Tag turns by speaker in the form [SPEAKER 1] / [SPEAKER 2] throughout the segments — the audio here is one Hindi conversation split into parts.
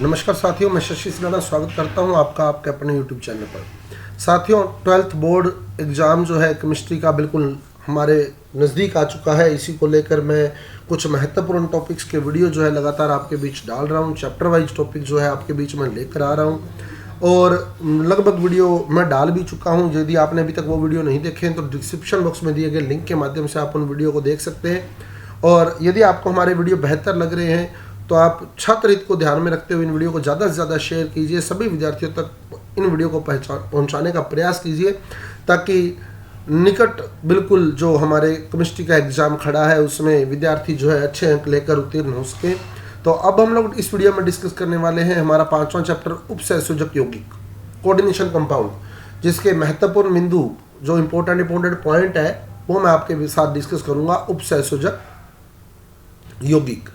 [SPEAKER 1] नमस्कार साथियों, मैं शशि सिन्हा स्वागत करता हूं आपका आपके अपने YouTube चैनल पर। साथियों, 12th बोर्ड एग्ज़ाम जो है केमिस्ट्री का बिल्कुल हमारे नज़दीक आ चुका है। इसी को लेकर मैं कुछ महत्वपूर्ण टॉपिक्स के वीडियो जो है लगातार आपके बीच डाल रहा हूं। चैप्टर वाइज टॉपिक जो है आपके बीच में लेकर आ रहा हूं और लगभग वीडियो मैं डाल भी चुका हूं। यदि आपने अभी तक वो वीडियो नहीं देखे हैं तो डिस्क्रिप्शन बॉक्स में दिए गए लिंक के माध्यम से आप उन वीडियो को देख सकते हैं। और यदि आपको हमारे वीडियो बेहतर लग रहे हैं तो आप छात्र हित को ध्यान में रखते हुए इन वीडियो को ज़्यादा से ज़्यादा शेयर कीजिए, सभी विद्यार्थियों तक इन वीडियो को पहुंचाने का प्रयास कीजिए ताकि निकट बिल्कुल जो हमारे केमिस्ट्री का एग्ज़ाम खड़ा है उसमें विद्यार्थी जो है अच्छे अंक लेकर उत्तीर्ण हो सके। तो अब हम लोग इस वीडियो में डिस्कस करने वाले हैं हमारा 5वां चैप्टर उपसंयोजक यौगिक कोऑर्डिनेशन कंपाउंड, जिसके महत्वपूर्ण बिंदु जो इम्पोर्टेंट पॉइंट है वो मैं आपके साथ डिस्कस करूँगा। उपसंयोजक यौगिक,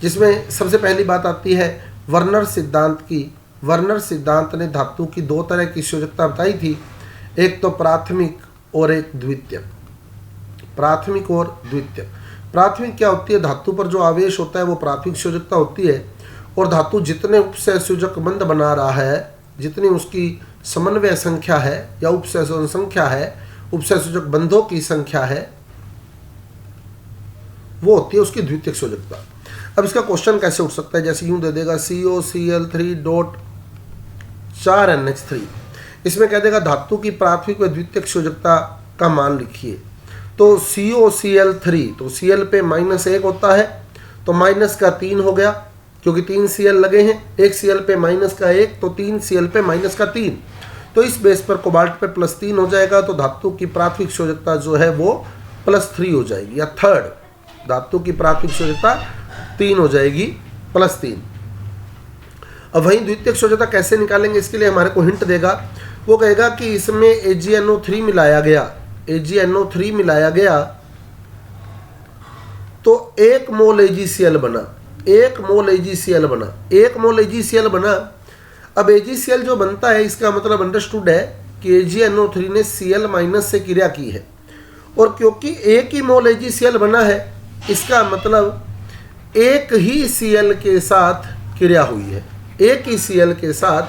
[SPEAKER 1] जिसमें सबसे पहली बात आती है वर्नर सिद्धांत की। वर्नर सिद्धांत ने धातु की दो तरह की संयोजकता बताई थी, एक तो प्राथमिक और एक द्वितीयक। प्राथमिक और द्वितीयक। प्राथमिक क्या होती है? धातु पर जो आवेश होता है वो प्राथमिक संयोजकता होती है और धातु जितने उपसंयोजक बंध बना रहा है, जितनी उसकी समन्वय संख्या है या उपसंयोजन संख्या है, उपसंयोजक बंधों की संख्या है, वो होती है उसकी द्वितीयक संयोजकता। अब इसका क्वेश्चन कैसे उठ सकता है? जैसे यूं दे देगा COCl3.4NH3, इसमें कह देगा धातु की प्राथमिक व द्वितीयक संयोजकता का मान लिखिए। तो COCl3, तो Cl पे -1 होता है तो माइनस का 3 हो गया, क्योंकि 3 Cl लगे हैं। एक Cl पे -1 तो 3 Cl पे -3, तो इस बेस पर कोबाल्ट पे +3 हो जाएगा। तो धातु की प्राथमिक संयोजकता जो है वो +3 हो जाएगी, या थर्ड धातु की प्राथमिक संयोजकता 3 हो जाएगी, +3। अब वहीं द्वितीयक संयोजकता कैसे निकालेंगे, इसके लिए हमारे को हिंट देगा। वो कहेगा कि इसमें AgNO3 मिलाया गया, AgNO3 मिलाया गया तो 1 मोल AgCl बना, 1 मोल AgCl बना, 1 मोल AgCl बना। अब AgCl जो बनता है इसका मतलब अंडरस्टूड है कि AgNO3 ने Cl- से क्रिया की है, और क्योंकि 1 ही मोल AgCl बना है इसका मतलब एक ही Cl के साथ क्रिया हुई है, एक ही Cl के साथ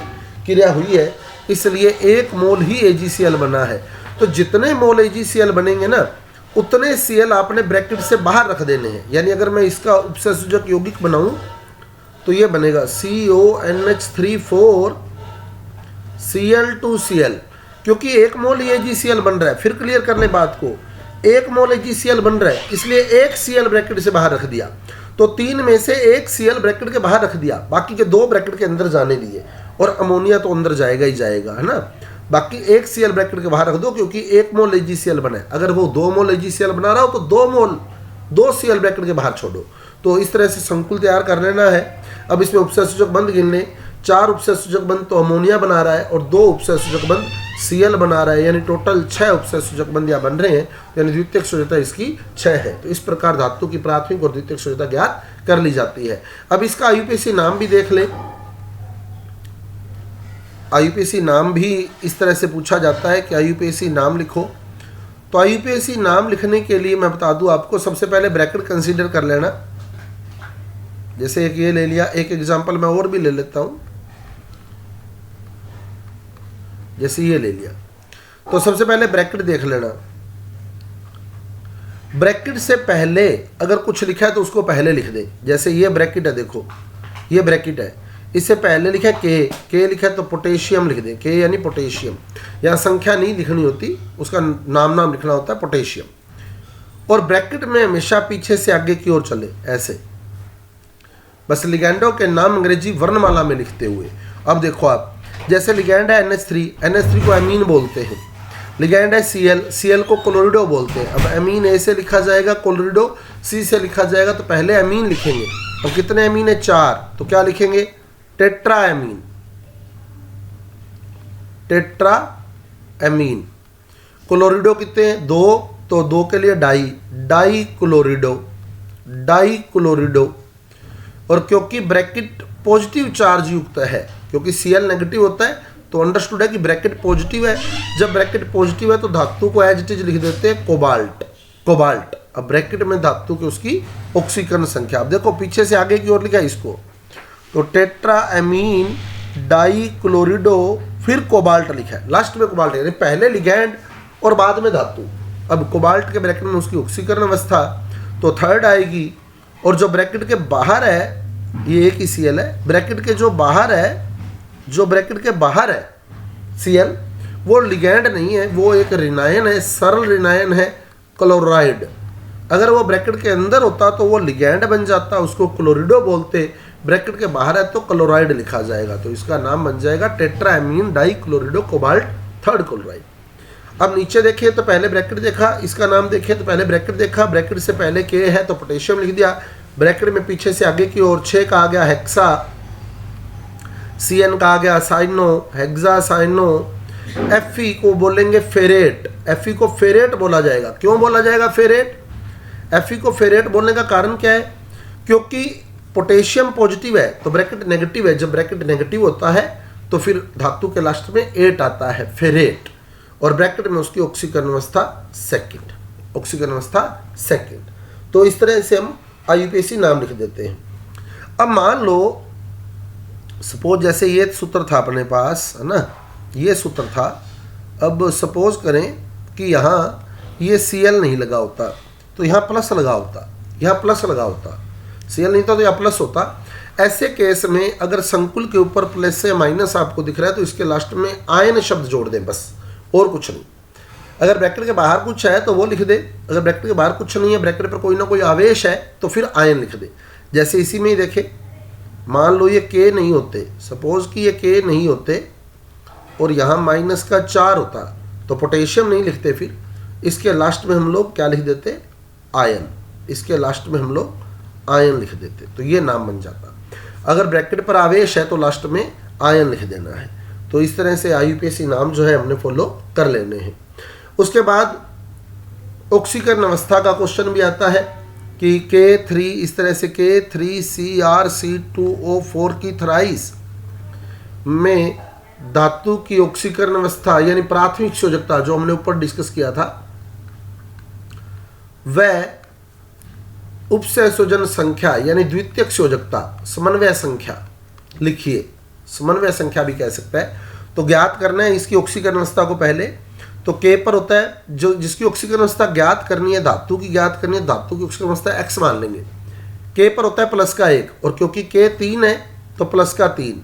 [SPEAKER 1] क्रिया हुई है, इसलिए 1 मोल ही AgCl बना है। तो जितने मोल AgCl बनेंगे ना उतने Cl आपने ब्रैकेट से बाहर रख देने हैं। यानी अगर मैं इसका उपसंयोजक यौगिक बनाऊं तो ये बनेगा CONH3 Cl2Cl, क्योंकि 1 मोल AgCl बन रहा है। फिर क्लियर कर ले बात को, 1 मोल AgCl बन रहा है इसलिए 1 Cl ब्रैकेट से बाहर रख दिया, तो 3 में से 1 Cl ब्रैकेट के बाहर रख दिया, बाकी के 2 ब्रैकेट के अंदर जाने दिए, और अमोनिया तो अंदर जाएगा ही जाएगा, है ना। बाकी 1 Cl ब्रैकेट के बाहर रख दो, क्योंकि 1 मोल AgCl बना है। अगर वो 2 मोल AgCl बना रहा हो तो 2 Cl ब्रैकेट के बाहर छोड़ो। तो इस तरह से संकुल तैयार कर लेना है। अब इसमें उपसंयोजक बंध गिन लें, 4 उपसंयोजक बंध तो अमोनिया बना रहा है और 2 उपसंयोजक बंध Cl बना रहा है, यानी टोटल 6 उपसंयोजक बंध यहाँ बन रहे हैं, यानी द्वितीयक संयोजकता इसकी 6 है। तो इस प्रकार धातु की प्राथमिक और द्वितीयक संयोजकता ज्ञात कर ली जाती है। अब इसका IUPAC नाम भी देख ले। IUPAC नाम भी इस तरह से पूछा जाता है कि IUPAC नाम लिखो। तो IUPAC नाम लिखने के लिए मैं बता दूं आपको, सबसे पहले ब्रैकेट कंसीडर कर लेना। जैसे एक ये ले लिया, एक एग्जांपल मैं और भी ले लेता हूं, जैसे ये ले लिया। तो सबसे पहले ब्रैकेट देख लेना। ब्रैकेट से पहले अगर कुछ लिखा है तो उसको पहले लिख दे। जैसे ये ब्रैकेट है, देखो ये ब्रैकेट है, इससे पहले लिखा है के लिखा है तो पोटेशियम लिख दे, के यानी पोटेशियम। यहाँ संख्या नहीं लिखनी होती, उसका नाम लिखना होता है पोटेशियम। और ब्रैकेट में हमेशा पीछे से आगे की ओर चले, ऐसे बस लिगैंडों के नाम अंग्रेजी वर्णमाला में लिखते हुए। अब देखो आप, जैसे लिगैंड है NH3 को अमीन बोलते हैं। लिगैंड है Cl को क्लोरिडो बोलते हैं। अब अमीन A से लिखा जाएगा, क्लोरिडो C से लिखा जाएगा, तो पहले अमीन लिखेंगे। अब कितने अमीन है? 4, तो क्या लिखेंगे? Tetra amine. क्लोरिडो कितने हैं? 2, तो 2 के लिए डाई क्लोरिडो। और क्योंकि ब्रैकेट पॉजिटिव चार्ज युक्त है, क्योंकि Cl नेगेटिव होता है तो अंडरस्टूड है कि ब्रैकेट पॉजिटिव है। जब ब्रैकेट पॉजिटिव है तो धातु को एज इट इज लिख देते हैं कोबाल्ट। अब ब्रैकेट में धातु की उसकी ऑक्सीकरण संख्या, अब देखो पीछे से आगे की ओर लिखा है इसको, तो टेट्राएमीन डाइक्लोरिडो, फिर कोबाल्ट लिखा है, लास्ट में कोबाल्ट यानी पहले लिगैंड और बाद में धातु। अब कोबाल्ट के ब्रैकेट में उसकी ऑक्सीकरण अवस्था तो थर्ड आएगी, और जो ब्रैकेट के बाहर है ये एक ही Cl है, ब्रैकेट के जो बाहर है Cl वो लिगैंड नहीं है, वो एक रिनायन है, सरल रिनायन है क्लोराइड। अगर वो ब्रैकेट के अंदर होता तो वो लिगैंड बन जाता, उसको क्लोरिडो बोलते, ब्रैकेट के बाहर है तो क्लोराइड लिखा जाएगा, तो इसका नाम बन जाएगा टेट्राएमीन डाइक्लोरिडो कोबाल्ट थर्ड क्लोराइड। अब नीचे देखिए तो पहले ब्रैकेट देखा, इसका नाम देखिए तो पहले ब्रैकेट देखा, ब्रैकेट से पहले के है तो पोटेशियम लिख दिया, ब्रैकेट में पीछे से आगे की ओर 6 का आ गया हेक्सा, Cn का आ गया साइनो, हेक्सा साइनो, Fe को बोलेंगे फेरेट, Fe को फेरेट बोला जाएगा। क्यों बोला जाएगा फेरेट? Fe को फेरेट बोलने का कारण क्या है? क्योंकि पोटेशियम पॉजिटिव है तो ब्रैकेट नेगेटिव है, जब ब्रैकेट नेगेटिव होता है तो फिर धातु के लास्ट में 8 आता है फेरेट, और ब्रैकेट में उसकी ऑक्सीकरण अवस्था सेकंड। तो इस तरह से हम IUPAC नाम लिख देते हैं। अब मान लो सपोज जैसे ये सूत्र था अपने पास, है ना, ये सूत्र था। अब सपोज करें कि यहाँ ये Cl नहीं लगा होता तो यहाँ प्लस लगा होता, Cl नहीं था तो यहाँ प्लस होता। ऐसे केस में अगर संकुल के ऊपर प्लस से माइनस आपको दिख रहा है तो इसके लास्ट में आयन शब्द जोड़ दें बस, और कुछ नहीं। अगर ब्रैकेट के बाहर कुछ है तो वो लिख दे, अगर ब्रैकेट के बाहर कुछ नहीं है, ब्रैकेट पर कोई ना कोई आवेश है तो फिर आयन लिख दे। जैसे इसी में ही देखे, मान लो ये K नहीं होते, सपोज कि ये K नहीं होते और यहाँ -4 होता तो पोटेशियम नहीं लिखते, फिर इसके लास्ट में हम लोग क्या लिख देते? आयन, इसके लास्ट में हम लोग आयन लिख देते, तो ये नाम बन जाता। अगर ब्रैकेट पर आवेश है तो लास्ट में आयन लिख देना है। तो इस तरह से IUPAC नाम जो है हमने फॉलो कर लेने हैं। उसके बाद ऑक्सीकरण अवस्था का क्वेश्चन भी आता है कि K3 इस तरह से K3CrC2O4 की थ्राइस में धातु की ऑक्सीकरण अवस्था यानी प्राथमिक संयोजकता जो हमने ऊपर डिस्कस किया था, वह उपसंयोजन संख्या यानी द्वितीयक संयोजकता समन्वय संख्या लिखिए, समन्वय संख्या भी कह सकता है। तो ज्ञात करना है इसकी ऑक्सीकरण अवस्था को पहले, तो K पर होता है जो जिसकी ऑक्सीकरण अवस्था ज्ञात करनी है, धातु की ज्ञात करनी है, धातु की ऑक्सीकरण अवस्था X मान लेंगे। K पर होता है +1 और क्योंकि K 3 है तो +3।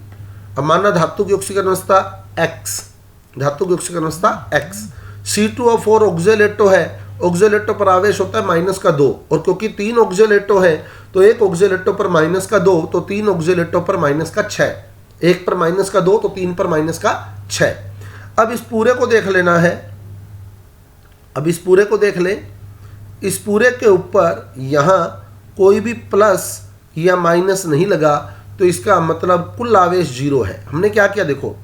[SPEAKER 1] अब माना धातु की ऑक्सीकरण अवस्था X, धातु की ऑक्सीकरण अवस्था X, C2O4 ऑक्जेलेटो है, ऑक्जेलेटो पर आवेश होता है -2 और क्योंकि 3 ऑक्जेलेटो है तो एक ऑक्जेलेटो पर -2 तो 3 ऑक्जेलेटो पर -6, एक पर -2 तो 3 पर -6। अब इस पूरे को देख लेना है, अब इस पूरे को देख लें, इस पूरे के ऊपर यहाँ कोई भी प्लस या माइनस नहीं लगा तो इसका मतलब कुल आवेश 0 है। हमने क्या किया देखो,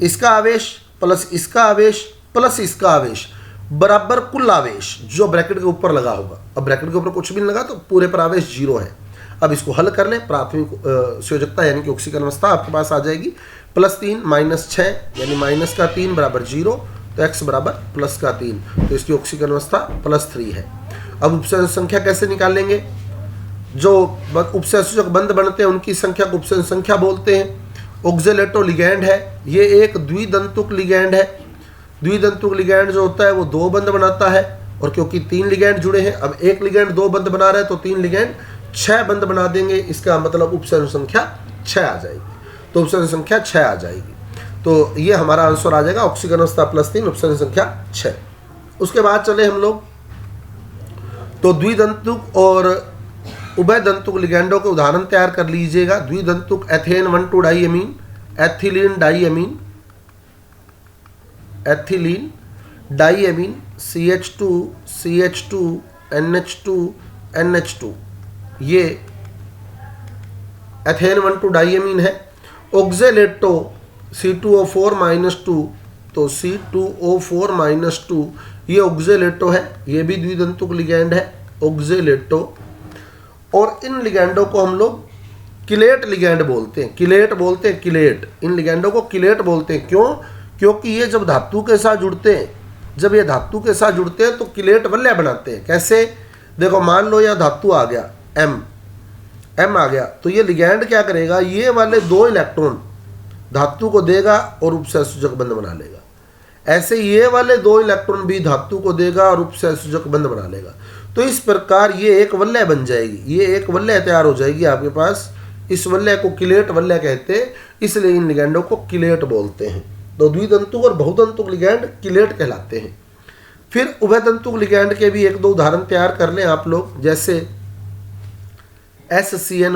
[SPEAKER 1] इसका आवेश प्लस इसका आवेश प्लस इसका आवेश बराबर कुल आवेश जो ब्रैकेट के ऊपर लगा होगा। अब ब्रैकेट के ऊपर कुछ भी नहीं लगा तो पूरे पर आवेश 0 है। अब इसको हल कर लें, प्राथमिक संयोजकता यानी कि ऑक्सीकरण अवस्था आपके पास आ जाएगी +3 -6 यानी -3 बराबर 0, तो x बराबर +3, तो इसकी ऑक्सीकरण अवस्था +3 है। अब उपसंयोजक संख्या कैसे निकालेंगे? जो उपसंयोजक बंध बनते हैं उनकी संख्या को उपसंयोजक संख्या बोलते हैं। ऑक्जेलेटो लिगैंड है, ये एक द्विदंतुक लिगैंड है। द्विदंतुक लिगैंड जो होता है वो 2 बंध बनाता है और क्योंकि 3 लिगैंड जुड़े हैं, अब एक लिगैंड 2 बंध बना रहा है तो 3 लिगैंड 6 बंध बना देंगे, इसका मतलब उपसंयोजक संख्या 6 आ जाएगी। तो उपसंयोजक संख्या 6 आ जाएगी, तो ये हमारा आंसर आ जाएगा ऑक्सीकरण अवस्था +3 उपसंयोजक संख्या 6। उसके बाद चले हम लोग तो द्विदंतुक और उभयदंतुक लिगैंडों के उदाहरण तैयार कर लीजिएगा। द्विदंतुक ethane 1,2 diamine, ethylene diamine, ethylene diamine, CH2 CH2 NH2 NH2, ये एथेन 1,2 डाइएमीन है। ऑक्जेलेटो C2O4-2, तो C2O4-2 ये ऑक्जेलेटो है, ये भी द्विदंतुक लिगैंड है ऑक्जेलेटो। और इन लिगैंडों को हम लोग किलेट लिगैंड बोलते हैं, किलेट, इन लिगैंडों को किलेट बोलते हैं। क्यों? क्योंकि ये जब धातु के साथ जुड़ते हैं, जब ये धातु के साथ जुड़ते हैं तो किलेट वलय बनाते हैं। कैसे? देखो मान लो यह धातु आ गया M, M आ गया, तो ये लिगैंड क्या करेगा, ये वाले 2 इलेक्ट्रॉन धातु को देगा और उपसहसंयोजक बंध बना लेगा। ऐसे ये वाले 2 इलेक्ट्रॉन भी धातु को देगा और उपसहसंयोजक बंध बना लेगा। तो इस प्रकार ये एक वलय बन जाएगी, ये एक वलय तैयार हो जाएगी आपके पास। इस वलय को किलेट वलय कहते हैं, इसलिए इन लिगैंडों को किलेट बोलते हैं। तो द्वितंतुक और बहुतंतुक लिगैंड किलेट कहलाते हैं। फिर उभयतंतुक लिगैंड के भी 1-2 उदाहरण तैयार कर लें आप लोग, जैसे SCN-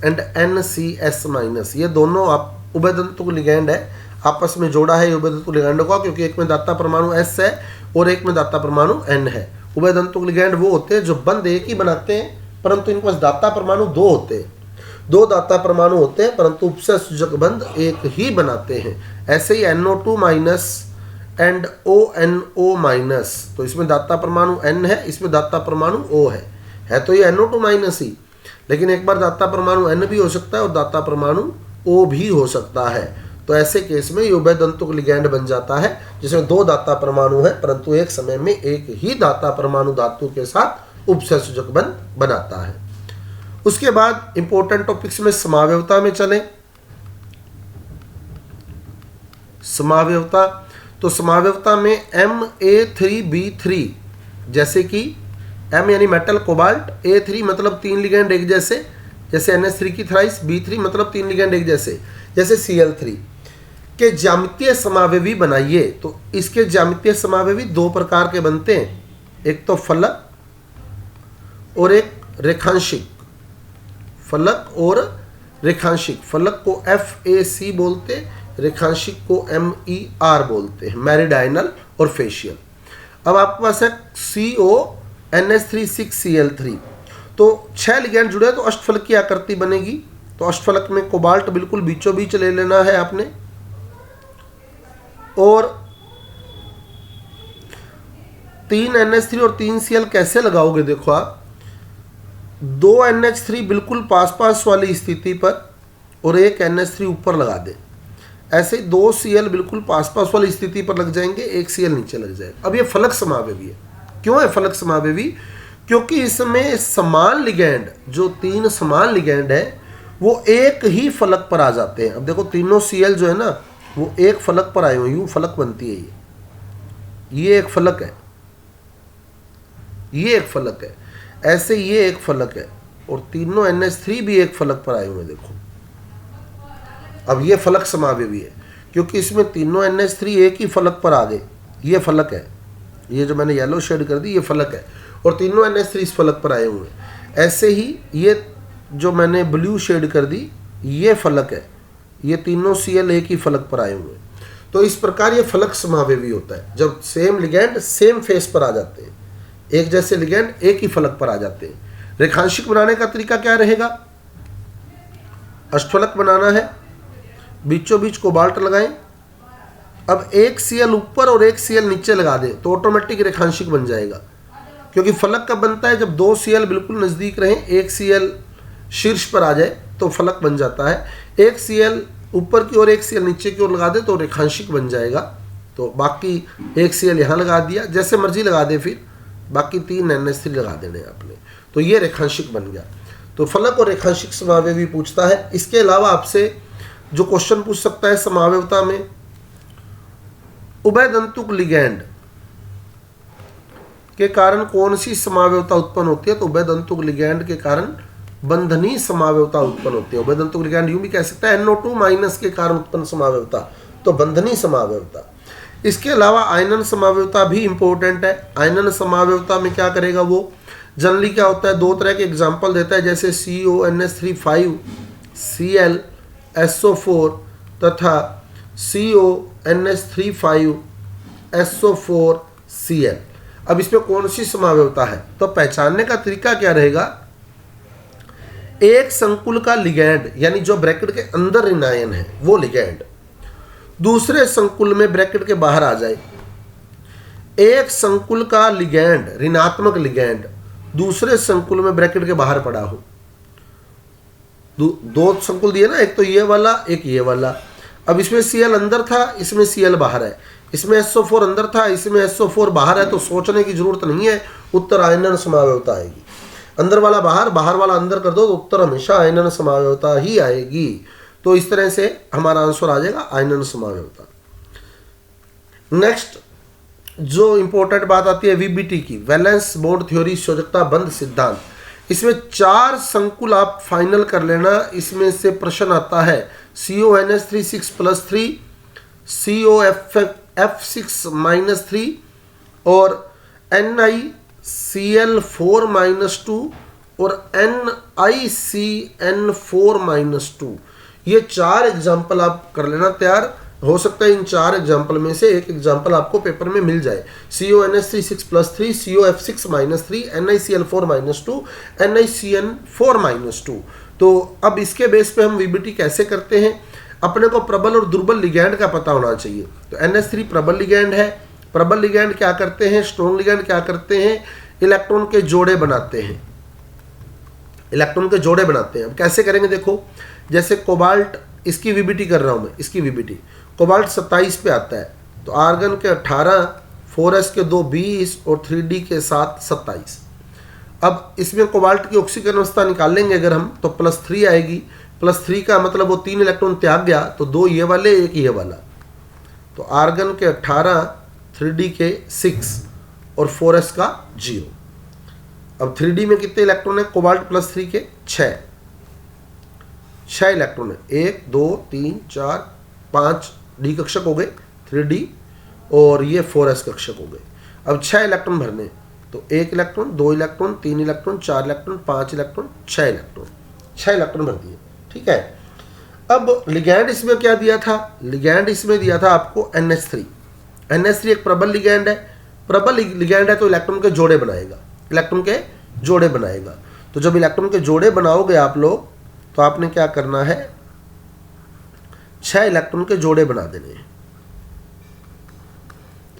[SPEAKER 1] एंड NCS-, ये दोनों आप उभयतंतुक लिगैंड है, आपस में जोड़ा है उभयतंतुक लिगैंडों का, क्योंकि एक में दाता परमाणु S है और एक में दाता परमाणु N है। उभयतंतुक लिगैंड वो होते हैं जो बंध एक ही बनाते हैं, परंतु इनके पास दाता परमाणु 2 होते हैं। 2 दाता परमाणु होते हैं परंतु उपसहसंयोजक बंध एक ही बनाते हैं। ऐसे ही NO2- एंड ONO-, तो इसमें दाता परमाणु N है, इसमें दाता परमाणु O है तो ये NO2- ही, लेकिन एक बार दाता परमाणु N भी हो सकता है और दाता परमाणु O भी हो सकता है। तो ऐसे केस में ये उभयतंतुक लिगैंड बन जाता है, जिसमें 2 दाता परमाणु है परंतु एक समय में एक ही दाता परमाणु धातु के साथ उपसहसंयोजक बंध बनाता है। उसके बाद इंपॉर्टेंट टॉपिक्स में समावयवता में चलें। समावयवता, तो समावयवता में Ma3B3, जैसे कि M यानी मेटल कोबाल्ट, A3 मतलब 3 लिगैंड एक जैसे NH3 की थ्राइस, B3 मतलब 3 लिगैंड एक जैसे Cl3 के ज्यामितीय समावयवी बनाइए। तो इसके ज्यामितीय समावयवी 2 प्रकार के बनते हैं, एक तो फलक और एक रेखांशिक। फलक और रेखांशिक, फलक को FAC बोलते, रेखांशिक को MER बोलते हैं, मेरिडाइनल और फेशियल। अब आपके पास है CONH3 तो 6 लिगैंड जुड़े तो अष्टफलक की आकृति बनेगी। तो अष्टफलक में कोबाल्ट बिल्कुल बीचों बीच ले लेना है आपने, और 3 NH3 और 3 Cl कैसे लगाओगे, देखो आप 2 NH3 बिल्कुल पास पास वाली स्थिति पर और 1 NH3 ऊपर लगा दे। ऐसे 2 Cl बिल्कुल पास पास वाली स्थिति पर लग जाएंगे, 1 Cl नीचे लग जाएगा। अब ये फलक समावयवी है। क्यों है फलक समावयवी? क्योंकि इसमें समान लिगैंड, जो 3 समान लिगैंड है वो एक ही फलक पर आ जाते हैं। अब देखो तीनों Cl जो है ना वो एक फलक पर आए हुए, यूं फलक बनती है। ये एक फलक है, ये एक फलक है, ऐसे ये एक फलक है, और तीनों NH3 भी एक फलक पर आए हुए हैं। देखो अब ये फलक समावयवी है क्योंकि इसमें तीनों NH3 एक ही फलक पर आ गए। ये फलक है, ये जो मैंने येलो शेड कर दी ये फलक है, और तीनों NH3 इस फलक पर आए हुए हैं। ऐसे ही ये जो मैंने ब्लू शेड कर दी ये फलक है, ये तीनों Cl एक ही फलक पर आए हुए हैं। तो इस प्रकार ये फलक समावयवी होता है, जब सेम लिगैंड सेम फेस पर आ जाते हैं, एक जैसे लिगैंड एक ही फलक पर आ जाते हैं। रेखांशिक बनाने का तरीका क्या रहेगा? अष्टफलक बनाना है, बीचों बीच कोबाल्ट लगाएं। अब 1 Cl ऊपर और 1 Cl नीचे लगा दें तो ऑटोमेटिक रेखांशिक बन जाएगा, क्योंकि फलक कब बनता है? जब 2 Cl बिल्कुल नज़दीक रहें, 1 Cl शीर्ष पर आ जाए तो फलक बन जाता है। 1 Cl ऊपर की ओर 1 Cl नीचे की ओर लगा दे तो रेखांशिक बन जाएगा। तो बाकी 1 Cl यहाँ लगा दिया, जैसे मर्जी लगा दे, फिर बाकी 3 NH3 लगा देने आपने, तो ये रेखांशिक बन गया। तो फलक और रेखांशिक समावयवी पूछता है। इसके अलावा आपसे जो क्वेश्चन पूछ सकता है समावयवता में, उभयदंतुक लिगैंड के कारण कौन सी समावयवता उत्पन्न होती है? तो उभयदंतुक लिगैंड के कारण बंधनीय समावयवता उत्पन्न होती है। उभयदंतुक लिगैंड यूं भी कह सकता है NO2- के कारण उत्पन्न समावयवता, तो बंधनीय समावयवता। इसके अलावा आयनन समावयवता भी इंपॉर्टेंट है। आयनन समावयवता में क्या करेगा वो? जनरली क्या होता है, 2 तरह के एग्जाम्पल देता है, जैसे CONH3 Cl SO4 तथा CONH3 SO4 Cl। अब इसमें कौन सी समावयवता है? तो पहचानने का तरीका क्या रहेगा? एक संकुल का लिगैंड, यानी जो ब्रैकेट के अंदर ऋण आयन है वो लिगैंड दूसरे संकुल में ब्रैकेट के बाहर आ जाए। एक संकुल का लिगैंड, ऋणात्मक लिगैंड, दूसरे संकुल में ब्रैकेट के बाहर पड़ा हो। 2 संकुल दिए ना, एक तो ये वाला, एक ये वाला। अब इसमें Cl अंदर था, इसमें Cl बाहर है। इसमें SO4 अंदर था, इसमें SO4 बाहर है, तो सोचने की जरूरत नहीं है, उत्तर आयनन समावयवता आएगी। अंदर वाला बाहर, बाहर वाला अंदर कर दो तो उत्तर हमेशा आयनन समावयवता ही आएगी। तो इस तरह से हमारा आंसर आ जाएगा आयनन समावयवता। नेक्स्ट जो इंपॉर्टेंट बात आती है वीबीटी की, वैलेंस बॉन्ड थ्योरी, संयोजकता बंध सिद्धांत। इसमें 4 संकुल आप फाइनल कर लेना। इसमें से प्रश्न आता है CONH3 6+3, COF6-3 और NiCl4-2 और NiCN4-2। ये 4 एग्जाम्पल आप कर लेना तैयार। हो सकता है इन 4 एग्जाम्पल में से एक एग्जाम्पल आपको पेपर में मिल जाए। CONH3 6+3, COF6-3, NiCl4-2, NiCN4-2। तो अब इसके बेस पे हम वीबीटी कैसे करते हैं, अपने को प्रबल और दुर्बल लिगैंड का पता होना चाहिए। तो NH3 प्रबल लिगैंड है। प्रबल लिगैंड क्या करते हैं, स्ट्रॉन्ग लिगैंड क्या करते हैं, इलेक्ट्रॉन के जोड़े बनाते हैं। इलेक्ट्रॉन के जोड़े बनाते हैं। अब कैसे करेंगे देखो, जैसे कोबाल्ट, इसकी वीबीटी कर रहा हूं मैं, इसकी वीबीटी कोबाल्ट 27 पे आता है, तो आर्गन के 18, 4s के 2 20 और 3d के साथ 27। अब इसमें कोबाल्ट की ऑक्सीकरण अवस्था निकाल लेंगे अगर हम, तो +3 आएगी। +3 का मतलब वो 3 इलेक्ट्रॉन त्याग गया, तो 2 ये वाले 1 ये वाला। तो आर्गन के 18, 3d के 6 और 4s का 0। अब 3d में कितने इलेक्ट्रॉन है, कोबाल्ट +3 के 6 इलेक्ट्रॉन है। 1 2 3 4 5 डी कक्षक हो गए 3d और ये 4s कक्षक हो गए। अब 6 इलेक्ट्रॉन भरने, तो 1 electron, 2 electron, 3 electron, 4 electron, 5 electron, 6 electron, 6 electron भर दिए। ठीक है। अब लिगैंड इसमें क्या दिया था, लिगैंड इसमें दिया था आपको NH3। NH3 एक प्रबल लिगैंड है। प्रबल लिगैंड है तो इलेक्ट्रॉन के जोड़े बनाएगा, इलेक्ट्रॉन के जोड़े बनाएगा। तो जब इलेक्ट्रॉन के जोड़े बनाओगे आप लोग, तो आपने क्या करना है, 6 इलेक्ट्रॉन के जोड़े बना देने हैं।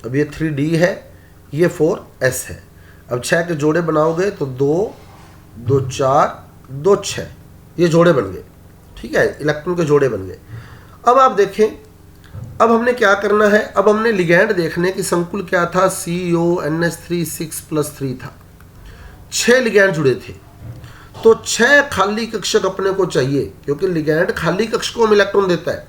[SPEAKER 1] अब ये 3d है, ये 4s है। अब 6 के जोड़े बनाओगे तो 2 2 4 2 6, ये जोड़े बन गए। ठीक है, इलेक्ट्रॉन के जोड़े बन गए। अब आप देखें, अब हमने क्या करना है, अब हमने लिगैंड देखने की संकुल क्या था, CONH3 6+3 था। 6 लिगैंड जुड़े थे, तो 6 खाली कक्षक अपने को चाहिए, क्योंकि लिगैंड खाली कक्षकों में इलेक्ट्रॉन देता है।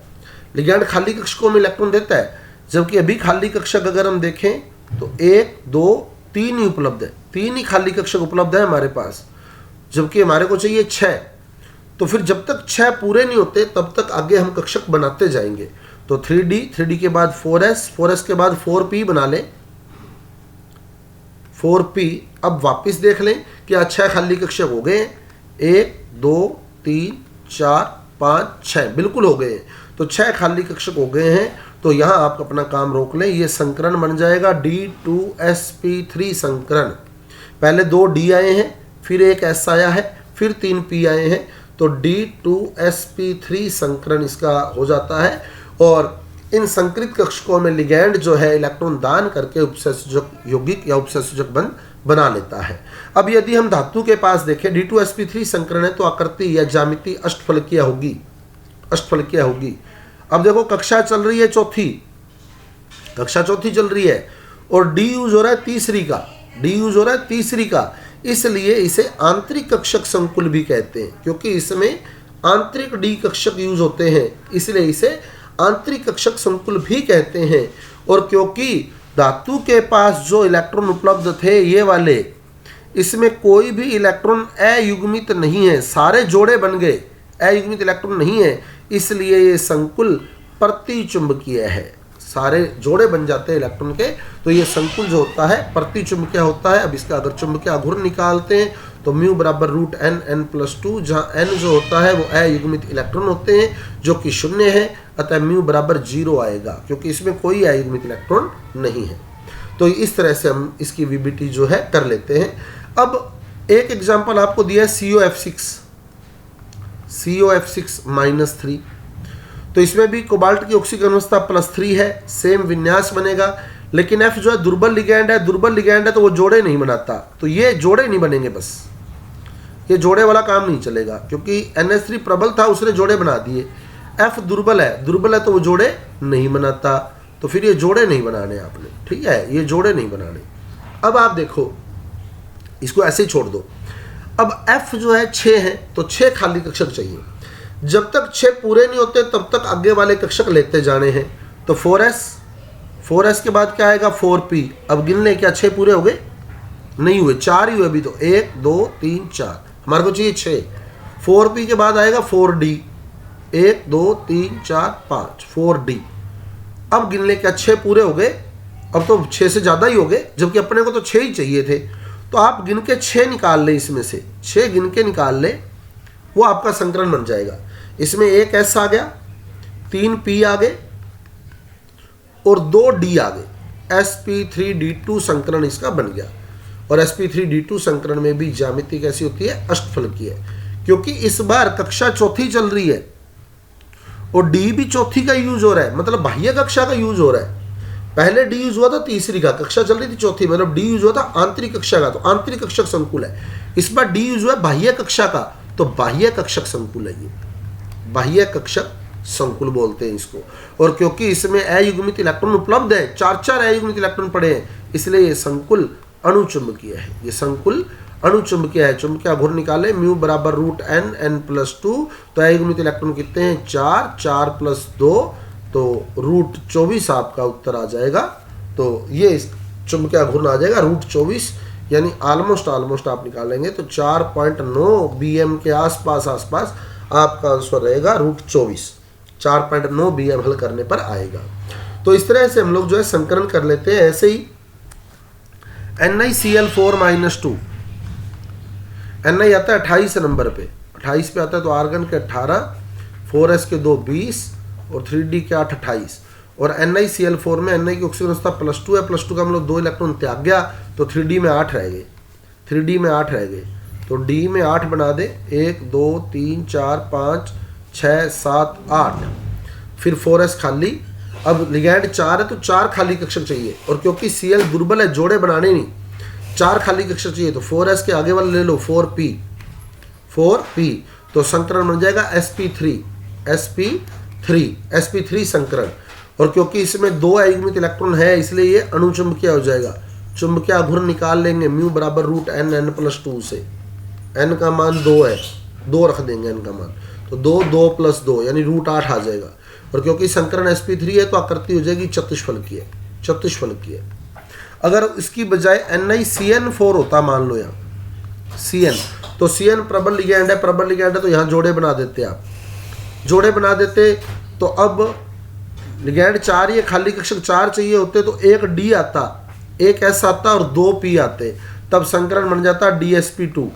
[SPEAKER 1] लिगैंड खाली कक्षकों में इलेक्ट्रॉन देता है, जबकि अभी खाली कक्षक अगर हम देखें तो 1 2 3 ही उपलब्ध है, 3 ही खाली कक्षक उपलब्ध है हमारे पास, जबकि हमारे को चाहिए 6। तो फिर जब तक 6 पूरे नहीं होते तब तक आगे हम कक्षक बनाते जाएंगे। तो 3d के बाद 4s के बाद 4p बना लें, 4p। अब वापस देख लें कि 6 खाली कक्षक हो गए, 1 2 3 4 5 6 बिल्कुल हो गए। तो 6 खाली कक्षक हो गए हैं। तो यहाँ आप अपना काम रोक लें, ये संकरण बन जाएगा D2sp3 संकरण। पहले 2 D आए हैं, फिर एक S आया है, फिर 3 P आए हैं, तो D2sp3 संकरण इसका हो जाता है। और इन संकरित कक्षकों में लिगैंड जो है इलेक्ट्रॉन दान करके उपसंयोजक यौगिक या उपसंयोजक बंध बना लेता है। अब यदि हम धातु के पास देखें, D2sp3 संकरण है तो आकृति या ज्यामिति अष्टफलकीय होगी, अष्टफलकीय होगी। अब देखो कक्षा चल रही है चौथी, कक्षा चौथी चल रही है और डी यूज हो रहा है तीसरी का, डी यूज हो रहा है तीसरी का, इसलिए इसे आंतरिक कक्षक संकुल भी कहते हैं, क्योंकि इसमें आंतरिक डी कक्षक यूज होते हैं, इसलिए इसे आंतरिक कक्षक संकुल भी कहते हैं। और क्योंकि धातु के पास जो इलेक्ट्रॉन उपलब्ध थे ये वाले, इसमें कोई भी इलेक्ट्रॉन अयुग्मित नहीं है, सारे जोड़े बन गए, अयुग्मित इलेक्ट्रॉन नहीं है, इसलिए ये संकुल प्रतिचुंबकीय है, सारे जोड़े बन जाते हैं इलेक्ट्रॉन के। तो ये संकुल जो होता है प्रतिचुंबकीय होता है। अब इसका अगर चुंबकीय आघूर्ण निकालते हैं तो μ बराबर √n+2, जहाँ n जो होता है वो अयुग्मित इलेक्ट्रॉन होते हैं जो कि 0 है, अतः μ बराबर 0 आएगा, क्योंकि इसमें कोई अयुग्मित इलेक्ट्रॉन नहीं है। तो इस तरह से हम इसकी वीबीटी जो है कर लेते हैं। अब एक एग्जाम्पल आपको दिया है COF6-3, तो इसमें भी कोबाल्ट की ऑक्सीकरण अवस्था +3 है, सेम विन्यास बनेगा, लेकिन F जो है दुर्बल लिगैंड है, दुर्बल लिगैंड है तो वो जोड़े नहीं बनाता, तो ये जोड़े नहीं बनेंगे, बस ये जोड़े वाला काम नहीं चलेगा, क्योंकि NH3 प्रबल था उसने जोड़े बना दिए। F दुर्बल है तो वो जोड़े नहीं बनाता, तो फिर ये जोड़े नहीं बनाने आपने, ठीक है, ये जोड़े नहीं बनाने। अब आप देखो, इसको ऐसे ही छोड़ दो। अब F जो है 6 है, तो 6 खाली कक्षक चाहिए। जब तक 6 पूरे नहीं होते तब तक आगे वाले कक्षक लेते जाने हैं। तो 4s के बाद क्या आएगा 4p। अब गिन लें, क्या 6 पूरे हो गए? नहीं हुए, 4 ही हुए अभी तो। 1 2 3 4, हमारे को चाहिए 6। 4p के बाद आएगा 4d। 1 2 3 4 5, 4d। अब गिन लें, क्या 6 पूरे हो गए? अब तो 6 से ज़्यादा ही हो गए, जबकि अपने को तो 6 ही चाहिए थे। तो आप गिन के 6 निकाल लें, इसमें से 6 गिन के निकाल लें, वो आपका संकरण बन जाएगा। इसमें एक S आ गया, 3 P आ गए और 2 D आ गए। sp3d2 संकरण इसका बन गया। और sp3d2 संकरण में भी ज्यामिति कैसी होती है? अष्टफलकीय है, क्योंकि इस बार कक्षा चौथी चल रही है और D भी चौथी का यूज हो रहा है, मतलब बाह्य कक्षा का यूज हो रहा है। पहले D यूज हुआ था तीसरी का, कक्षा चल रही थी चौथी, मतलब D यूज हुआ था आंतरिक कक्षा का, तो आंतरिक कक्षक संकुल है। इस बार D यूज हुआ है बाह्य कक्षा का, तो बाह्य कक्षक संकुल है। ये बाह्य कक्षक संकुल बोलते हैं इसको। और क्योंकि इसमें अयुग्मित इलेक्ट्रॉन उपलब्ध है, 4 अयुग्मित इलेक्ट्रॉन पड़े हैं, इसलिए ये संकुल अणुचुंबकीय है। ये संकुल अणुचुंबकीय है। चुंबकीय आघूर्ण निकाले, म्यू बराबर √n, n+2। तो अयुग्मित इलेक्ट्रॉन कितने हैं? 4, 4 + 2, तो √24 आपका उत्तर आ जाएगा। तो ये चुंबकीय आघूर्ण आ जाएगा √24, यानी ऑलमोस्ट आप निकालेंगे तो 4.9 BM के आसपास आपका आंसर रहेगा √24। 4.9 BM हल करने पर आएगा। तो इस तरह से हम लोग जो है संकलन कर लेते हैं। ऐसे ही NiCl4-2, Ni आता है 28 नंबर पे, 28 पे आता है, तो आर्गन के 18, 4s के 2 20 और 3d के 8 28। और NiCl4 में Ni की ऑक्सीजन अवस्था +2 है, +2 का हम लोग 2 इलेक्ट्रॉन त्याग गया, तो 3d में 8 रह गए, 3d में 8 रह गए। तो d में 8 बना दे, 1 2 3 4 5 6 7 8, फिर 4s खाली। अब लिगैंड 4 है तो 4 खाली कक्षक चाहिए, और क्योंकि Cl दुर्बल है, जोड़े बनाने नहीं, 4 खाली कक्षक चाहिए। तो 4s के आगे वाले ले लो 4p, तो संकरण बन जाएगा sp3 संकरण। और क्योंकि इसमें 2 अयुग्मित इलेक्ट्रॉन है, इसलिए ये अणुचुंबकीय हो जाएगा। चुंबकीय आघूर्ण निकाल लेंगे, म्यू बराबर √n, n+2 से। n का मान 2 है, 2 रख देंगे n का मान, तो 2 + 2 यानी √8 आ जाएगा। और क्योंकि संकरण sp3 है तो आकृति हो जाएगी चतुष्फलकीय। अगर इसकी बजाय NiCN4 होता, मान लो यहाँ Cn, तो Cn प्रबल लिगैंड है, तो यहाँ जोड़े बना देते आप, जोड़े बना देते। तो अब लिगैंड 4, ये खाली कक्षक 4 चाहिए होते, तो एक D आता, एक S आता और 2 P आते, तब संकरण बन जाता DsP2।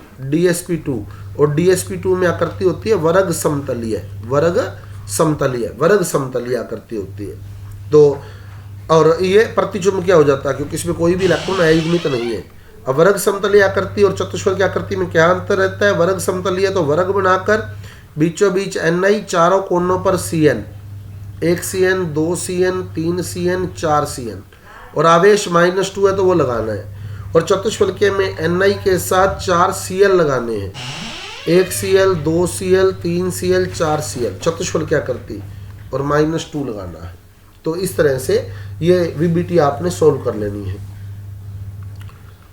[SPEAKER 1] और DsP2 में आकृति होती है वर्ग समतलीय आकृति होती है। तो और ये प्रतिचुंबकीय हो जाता है, क्योंकि इसमें कोई भी इलेक्ट्रॉन अयुग्मित नहीं है। अब वर्ग समतलीय आकृति और चतुष्फलकीय आकृति में क्या अंतर रहता है? वर्ग समतलीय तो वर्ग बनाकर बीचों बीच Ni, चारों कोनों पर Cn, 1 Cn 2 Cn 3 Cn 4 Cn, और आवेश -2 है तो वो लगाना है। और चतुष्फलकीय में Ni के साथ 4 Cl लगाने हैं, 1 Cl 2 Cl 3 Cl 4 Cl, चतुष्फलकीय आकृति, और -2 लगाना है। तो इस तरह से ये VBT आपने सोल्व कर लेनी है।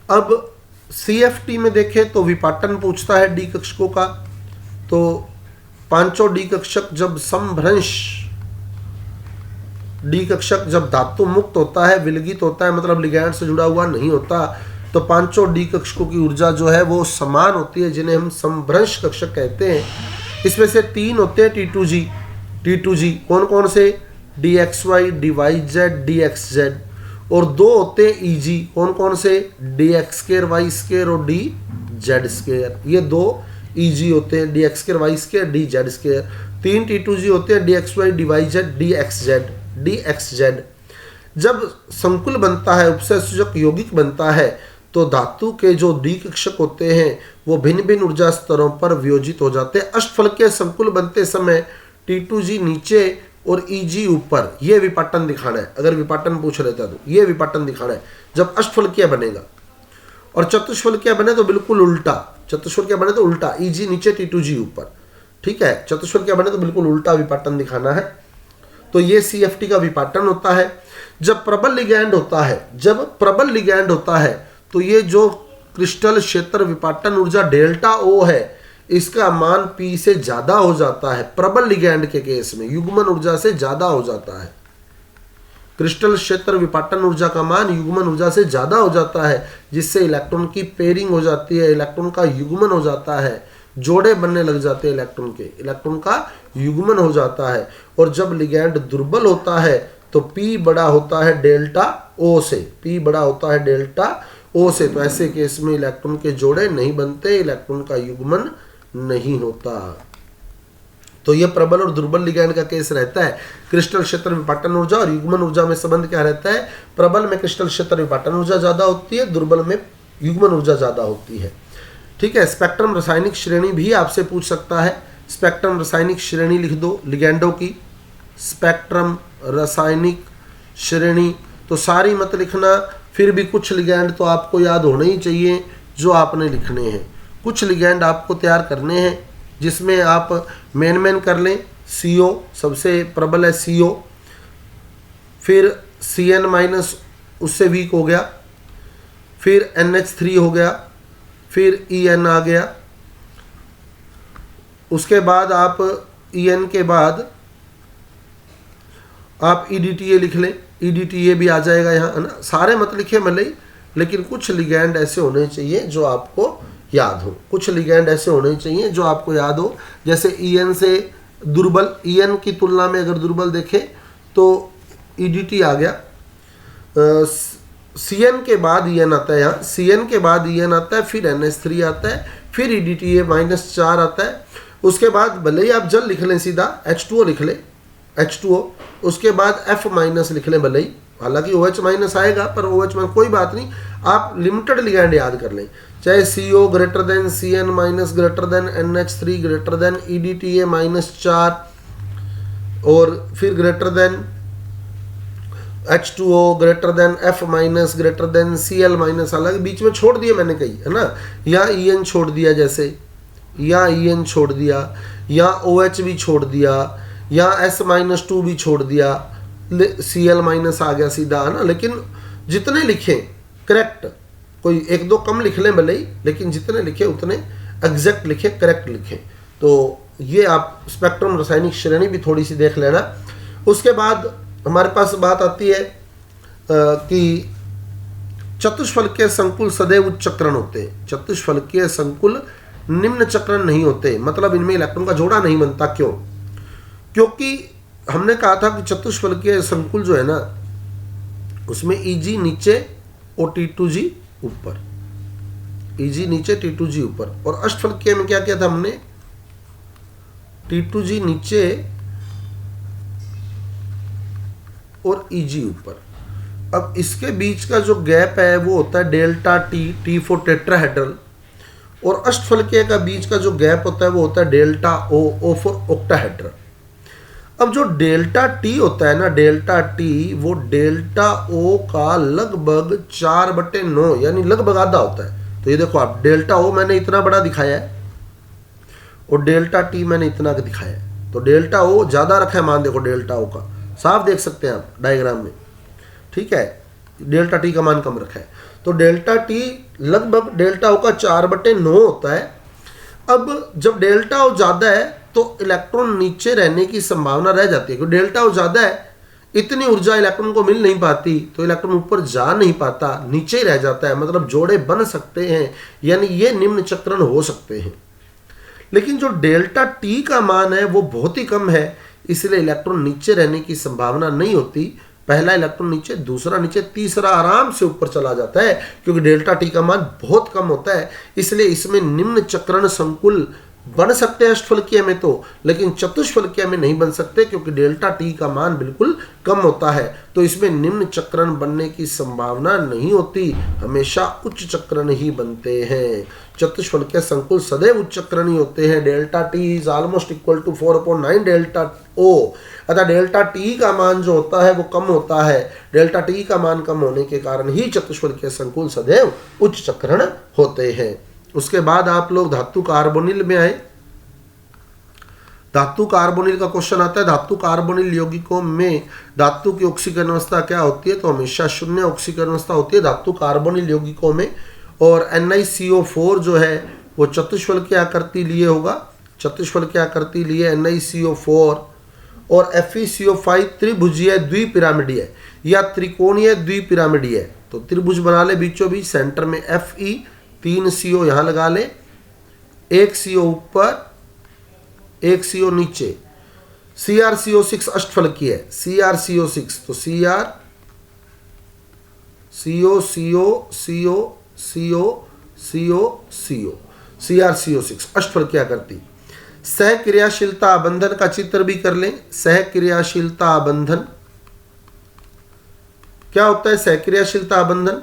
[SPEAKER 1] अब CFT में देखें तो विपाटन पूछता है D कक्षकों का। तो पांचों D कक्षक जब समभ्रंश D कक्षक जब धातु मुक्त होता है, विलगित होता है, मतलब लिगैंड से जुड़ा हुआ नहीं होता, तो पांचों D कक्षकों की ऊर्जा जो है वो समान होती है, जिन्हें हम समभ्रंश कक्षक कहते हैं। इसमें से 3 होते हैं T2G। कौन कौन से? dxy, dyz, dxz। और 2 होते हैं EG। कौन कौन से? dx2, y2 और dz2। ये 2 EG होते हैं, dx2, y2, dz2। 3 T2G होते हैं, dxy, dyz, dxz। जब संकुल बनता है, उपसय सूचक यौगिक बनता है, तो धातु के जो D कक्षक होते हैं वो भिन्न भिन्न ऊर्जा स्तरों पर वियोजित हो जाते हैं। अष्टफलकीय संकुल बनते समय T2G नीचे और EG ऊपर, ये विपाटन दिखाना है। अगर विपाटन पूछ लेता तो ये विपाटन दिखाना है जब अष्टफलकीय बनेगा। और चतुष्फलकीय बने तो बिल्कुल उल्टा, चतुष्फलकीय बने तो उल्टा, EG नीचे T2G ऊपर, ठीक है। चतुष्फलकीय बने तो बिल्कुल उल्टा विपाटन दिखाना है। तो ये CFT का विपाटन होता है। जब प्रबल लिगैंड होता है तो ये जो क्रिस्टल क्षेत्र विपाटन ऊर्जा डेल्टा ओ है, इसका मान P से ज्यादा हो जाता है। प्रबल लिगैंड के केस में युग्मन ऊर्जा से ज्यादा हो जाता है। क्रिस्टल क्षेत्र विपाटन ऊर्जा का मान युग्मन ऊर्जा से ज्यादा हो जाता है, जिससे इलेक्ट्रॉन की पेयरिंग हो जाती है, इलेक्ट्रॉन का युग्मन हो जाता है, जोड़े बनने लग जाते हैं इलेक्ट्रॉन के, इलेक्ट्रॉन का युग्मन हो जाता है। और जब लिगैंड दुर्बल होता है तो P बड़ा होता है डेल्टा O से, P बड़ा होता है डेल्टा O से। तो ऐसे केस में इलेक्ट्रॉन के जोड़े नहीं बनते, इलेक्ट्रॉन का युग्मन नहीं होता। तो यह प्रबल और दुर्बल लिगैंड का केस रहता है। क्रिस्टल क्षेत्र विपाटन ऊर्जा और युग्मन ऊर्जा में संबंध क्या रहता है? प्रबल में क्रिस्टल क्षेत्र विपाटन ऊर्जा ज्यादा होती है, दुर्बल में युग्मन ऊर्जा ज्यादा होती है। ठीक है। स्पेक्ट्रम रासायनिक श्रेणी भी आपसे पूछ सकता है। स्पेक्ट्रम रासायनिक श्रेणी लिख दो लिगैंडों की, स्पेक्ट्रम रासायनिक श्रेणी। तो सारी मत लिखना, फिर भी कुछ लिगैंड तो आपको याद होने ही चाहिए जो आपने लिखने हैं। कुछ लिगैंड आपको तैयार करने हैं जिसमें आप मेन कर लें। CO सबसे प्रबल है, CO, फिर CN- उससे वीक हो गया, फिर NH3 हो गया, फिर EN आ गया। उसके बाद आप EN के बाद आप EDTA लिख लें, EDTA भी आ जाएगा यहाँ, है ना। सारे मत लिखे भले ही, लेकिन कुछ लिगैंड ऐसे होने चाहिए जो आपको याद हो। कुछ लिगैंड ऐसे होने चाहिए जो आपको याद हो। जैसे EN से दुर्बल, EN की तुलना में अगर दुर्बल देखें तो EDT आ गया। CN के बाद EN आता है, यहाँ CN के बाद EN आता है, फिर NH3 आता है, फिर EDTA -4 आता है। उसके बाद भले ही आप जल लिख लें, सीधा H2O लिख लें, H2O। उसके बाद F- लिख लें भले ही, हालांकि OH- आएगा, पर OH- कोई बात नहीं, आप लिमिटेड लिगैंड याद कर लें। चाहे CO greater than CN- greater than NH3 greater than EDTA -4 और फिर greater than H2O greater than F- greater than Cl-। हालांकि बीच में छोड़ दिए मैंने कई, है ना। या EN छोड़ दिया, जैसे या EN छोड़ दिया, या OH भी छोड़ दिया, या S-2 भी छोड़ दिया, Cl- आ गया सीधा, है ना। लेकिन जितने लिखें करेक्ट, कोई एक दो कम लिख लें भले ही, लेकिन जितने लिखे उतने एग्जैक्ट लिखे, करेक्ट लिखें। तो ये आप स्पेक्ट्रम रासायनिक श्रेणी भी थोड़ी सी देख लेना। उसके बाद हमारे पास बात आती है कि चतुष्फलकीय संकुल सदैव उच्च चक्रण होते हैं। चतुष्फलकीय संकुल निम्न चक्रण नहीं होते, मतलब इनमें इलेक्ट्रॉन का जोड़ा नहीं बनता। क्यों? क्योंकि हमने कहा था कि चतुष्फलकीय संकुल जो है ना, उसमें Eg नीचे और T2G ऊपर, Eg नीचे T2G ऊपर। और अष्टफलकीय में क्या किया था हमने? T2G नीचे और Eg ऊपर। अब इसके बीच का जो गैप है वो होता है डेल्टा T फॉर टेट्राहेड्रल, और अष्टफलकीय का बीच का जो गैप होता है वो होता है डेल्टा O फॉर ऑक्टाहेड्रल। अब जो डेल्टा T होता है ना, डेल्टा T, वो डेल्टा O का लगभग 4/9 यानी लगभग आधा होता है। तो ये देखो आप, डेल्टा O मैंने इतना बड़ा दिखाया है और डेल्टा T मैंने इतना दिखाया है। तो डेल्टा O ज़्यादा रखा है मान, देखो डेल्टा O का साफ देख सकते हैं आप डायग्राम में, ठीक है। डेल्टा T का मान कम रखा है, तो डेल्टा T लगभग डेल्टा O का 4/9 होता है। अब जब डेल्टा O ज़्यादा है तो इलेक्ट्रॉन नीचे रहने की संभावना रह जाती है, क्योंकि डेल्टा O ज़्यादा है, इतनी ऊर्जा इलेक्ट्रॉन को मिल नहीं पाती, तो इलेक्ट्रॉन ऊपर जा नहीं पाता, नीचे ही रह जाता है। मतलब जोड़े बन सकते हैं, यानी ये निम्न चक्रण हो सकते हैं। लेकिन जो डेल्टा T का मान है वो बहुत ही कम है, इसलिए इलेक्ट्रॉन नीचे रहने की संभावना नहीं होती। पहला इलेक्ट्रॉन नीचे, दूसरा नीचे, तीसरा आराम से ऊपर चला जाता है, क्योंकि डेल्टा T का मान बहुत कम होता है। इसलिए इसमें निम्न चक्रण संकुल बन सकते हैं अष्टफलकीय में तो, लेकिन चतुष्फलकीय में नहीं बन सकते, क्योंकि डेल्टा T का मान बिल्कुल कम होता है। तो इसमें निम्न चक्रण बनने की संभावना नहीं होती, हमेशा उच्च चक्रण ही बनते हैं। चतुष्फलकीय संकुल सदैव उच्च चक्रण ही होते हैं। Delta T is almost equal to 4/9 delta O, अतः डेल्टा T का मान जो होता है वो कम होता है। डेल्टा T का मान कम होने के कारण ही चतुष्फलकीय संकुल सदैव उच्च चक्रण होते हैं। उसके बाद आप लोग धातु कार्बोनिल में आए। धातु कार्बोनिल का क्वेश्चन आता है। धातु कार्बोनिल यौगिकों में धातु की ऑक्सीकरण अवस्था क्या होती है? तो हमेशा शून्य ऑक्सीकरण अवस्था होती है धातु कार्बोनिल यौगिकों में। और NiCO4 जो है वो चतुष्फल की आकृति लिए होगा, चतुष्फल की आकृति लिए NiCO4, और FeCO5 त्रिभुजीय द्विपिरामिडीय या त्रिकोणीय द्विपिरामिडीय। तो त्रिभुज बना ले बीचों बीच, सेंटर में Fe, 3 CO यहाँ लगा ले, 1 CO ऊपर 1 CO नीचे। CrCO6 अष्टफल की है, CrCO6, तो Cr CO CO CO CO CO CO, CrCO6 अष्टफल क्या करती। सहक्रियाशीलता बंधन का चित्र भी कर लें। सहक्रियाशीलता बंधन क्या होता है? सहक्रियाशीलता बंधन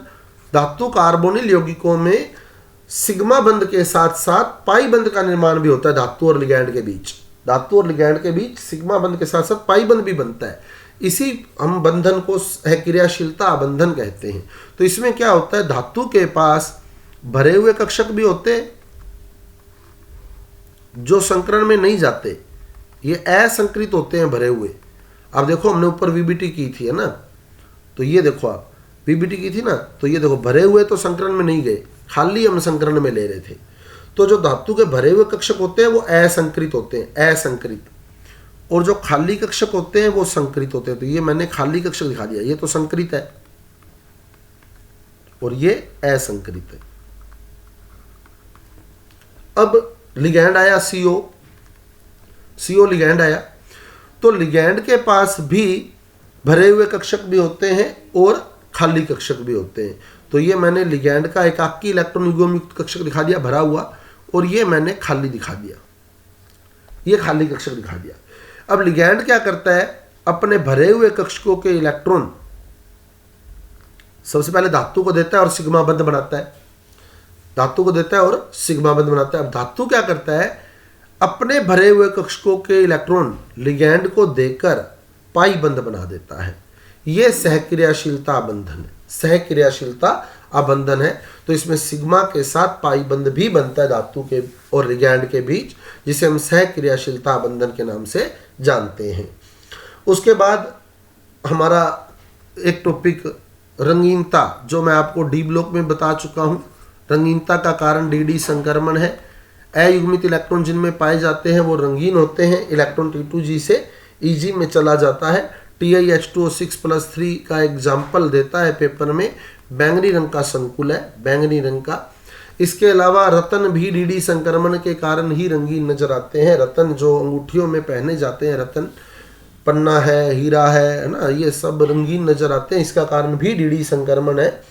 [SPEAKER 1] धातु कार्बोनिल यौगिकों में सिग्मा बंध के साथ साथ पाई बंध का निर्माण भी होता है। धातु और लिगैंड के बीच, धातु और लिगैंड के बीच सिग्मा बंध के साथ साथ पाई बंध भी बनता है। इसी हम बंधन को सहक्रियाशीलता बंधन कहते हैं। तो इसमें क्या होता है, धातु के पास भरे हुए कक्षक भी होते हैं जो संकरण में नहीं जाते, ये असंकृत होते हैं भरे हुए। अब देखो हमने ऊपर VBT की थी है ना, तो ये देखो आप VBT की थी ना, तो ये देखो भरे हुए तो संकरण में नहीं गए, खाली हम संकरण में ले रहे थे। तो जो धातु के भरे हुए कक्षक होते हैं वो असंकृत होते हैं, असंकृत, और जो खाली कक्षक होते हैं वो संकृत होते हैं। तो ये मैंने खाली कक्षक दिखा दिया, ये तो संकृत है और ये असंकृत है। अब लिगैंड आया CO लिगैंड आया, तो लिगैंड के पास भी भरे हुए कक्षक भी होते हैं और खाली कक्षक भी होते हैं। तो ये मैंने लिगैंड का एकाकी इलेक्ट्रॉन युग्म युक्त कक्षक दिखा दिया भरा हुआ, और ये मैंने खाली दिखा दिया, ये खाली कक्षक दिखा दिया। अब लिगैंड क्या करता है, अपने भरे हुए कक्षकों के इलेक्ट्रॉन सबसे पहले धातु को देता है और सिग्मा बंध बनाता है, धातु को देता है और सिग्मा बंध बनाता है। अब धातु क्या करता है, अपने भरे हुए कक्षकों के इलेक्ट्रॉन लिगैंड को देकर पाई बंध बना देता है। यह सहक्रियाशीलता बंधन है, सहक्रियाशीलता अबंधन है। तो इसमें सिग्मा के साथ पाई बंध भी बनता है धातु के और लिगैंड के बीच, जिसे हम सहक्रियाशीलता बंधन के नाम से जानते हैं। उसके बाद हमारा एक टॉपिक रंगीनता, जो मैं आपको डी ब्लॉक में बता चुका हूं। रंगीनता का कारण DD संक्रमण है। अयुग्मित इलेक्ट्रॉन जिनमें पाए जाते हैं वो रंगीन होते हैं। इलेक्ट्रॉन T2G से EG में चला जाता है। TiH2O6+3 का एग्जाम्पल देता है पेपर में, बैंगनी रंग का संकुल है, बैंगनी रंग का। इसके अलावा रतन भी DD संक्रमण के कारण ही रंगीन नजर आते हैं। रतन जो अंगूठियों में पहने जाते हैं, रतन पन्ना है, हीरा है ना, ये सब रंगीन नजर आते हैं, इसका कारण भी DD संक्रमण है।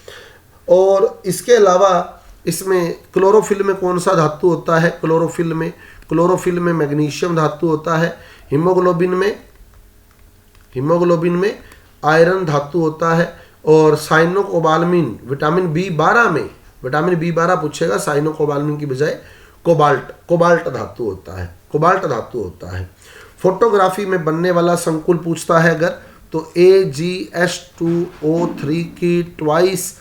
[SPEAKER 1] और इसके अलावा इसमें क्लोरोफिल में कौन सा धातु होता है, क्लोरोफिल में मैग्नीशियम धातु होता है। हीमोग्लोबिन में आयरन धातु होता है। और साइनोकोबाल्मिन विटामिन B12 पूछेगा, साइनोकोबाल्मिन की बजाय कोबाल्ट धातु होता है, कोबाल्ट धातु होता है। फोटोग्राफी में बनने वाला संकुल पूछता है अगर, तो AgS2O3 की ट्वाइस,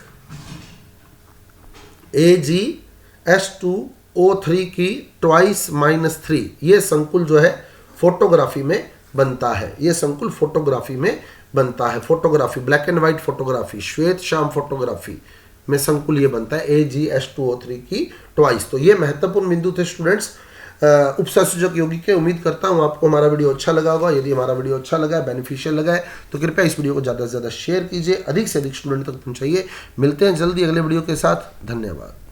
[SPEAKER 1] AgS2O3 की ट्वाइस -3, ये संकुल जो है फोटोग्राफी में बनता है। ये संकुल फोटोग्राफी में बनता है। Photography, black and white photography, श्वेत शाम फोटोग्राफी में संकुल ये बनता है AgS2O3 की ट्वाइस। तो ये महत्वपूर्ण बिंदु थे स्टूडेंट्स उपसंयोजक यौगिक के। उम्मीद करता हूँ आपको हमारा वीडियो अच्छा लगा होगा। यदि हमारा वीडियो अच्छा लगा है, बेनिफिशियल लगा है, तो कृपया इस वीडियो को ज़्यादा से ज़्यादा शेयर कीजिए, अधिक से अधिक स्टूडेंट तक पहुँचाइए। मिलते हैं जल्दी अगले वीडियो के साथ। धन्यवाद।